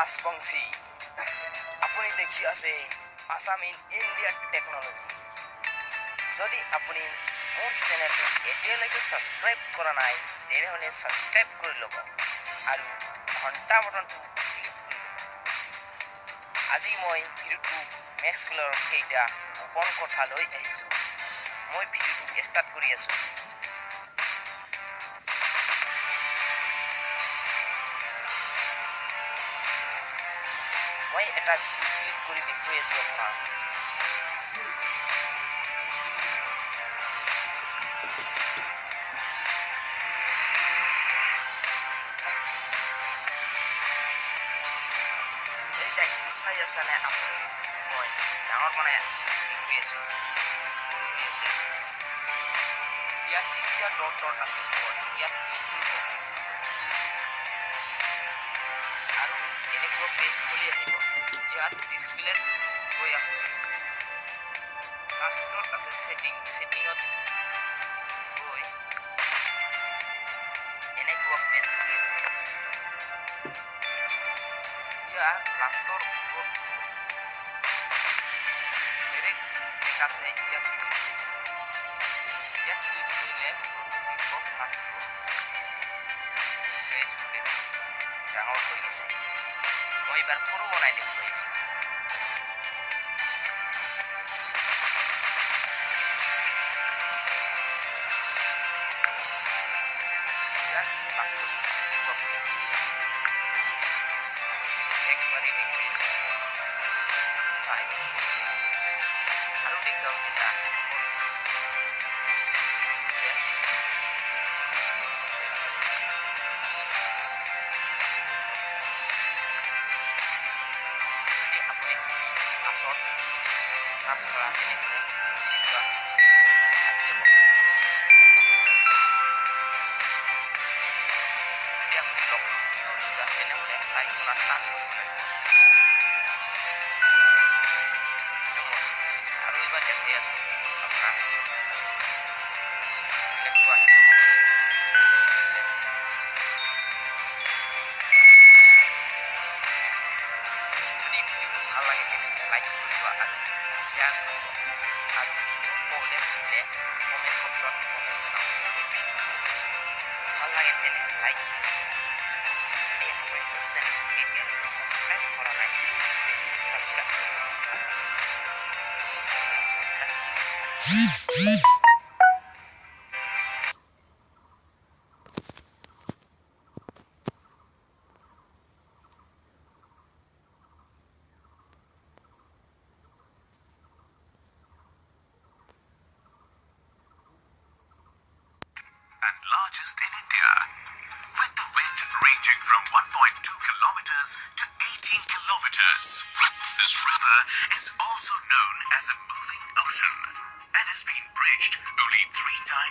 ৰাজবংশী আপুনি দেখি আছে আসাম ইন ইন্ডিয়া টেকনোলজি যদি আপুনি মোৰ চেনেলটো এতিয়ালৈকে সাবস্ক্ৰাইব কৰা নাই তেনেহ'লে সাবস্ক্ৰাইব কৰি ল'ব আৰু ঘণ্টা বটনটো ক্লিক কৰি ল'ব আজি মই ভিডিঅ'টো মেক্সৱেলৰ কেইটা গোপন কথা লৈ আহিছোঁ মই ভিডিঅ'টো ষ্টাৰ্ট কৰি আছোঁ মই এটা ক্লিক কৰি দেখুৱাই আছোঁ আপোনাক চাই আছে নে আপুনি মই ডাঙৰ বনাই দেখুৱাই আছোঁ ইয়াত যেতিয়া ডট আছে ইয়াত ক্লিক কৰিব আৰু এনেকুৱা পেজ খুলি আহিব ইয়াত ডিসপ্লেত গৈ আপুনি লাষ্টত আছে সেটিংত গৈ এনেকুৱা পেজ খুলি ইয়াৰ লাষ্টৰ ওপৰত ডাইৰেক্ট লেখা আছে ইয়াত ক্লিক কৰিলে ডাঙৰ হৈ গৈছে মই এবাৰ সৰু বনাই দেখুৱাইছোঁ একবাৰে দেখুৱাইছোঁ আৰু দেখুৱাম এটা টাচ কৰা তেনেহ'লে যদি আপুনি লগটো খুলিব বিচাৰে তেনেহ'লে চাৰিকোণত টাচ কৰিব লাগিব আৰু এইবাৰ দেখাই আছোঁ আপোনাৰ এনেকুৱা যদি ভিডিঅ'টো ভাল লাগে তেনেহ'লে লাইক কৰিব আৰু শ্বেয়াৰ কৰিব আৰু প্ৰব্লেম থাকিলে কমেণ্ট বক্সত কমেণ্ট জনাব ভাল লাগে তেনেহ'লে লাইক কৰিব যদি আপুনি মোৰ চেনেলটো এতিয়ালৈকে ছাবস্ক্ৰাইব কৰা নাই তেনেহ'লে ছাবস্ক্ৰাইব কৰিব and largest in India, with the wind ranging from 1.2 kilometers to 18 kilometers. This river is also known as a moving ocean and has been bridged only 3 times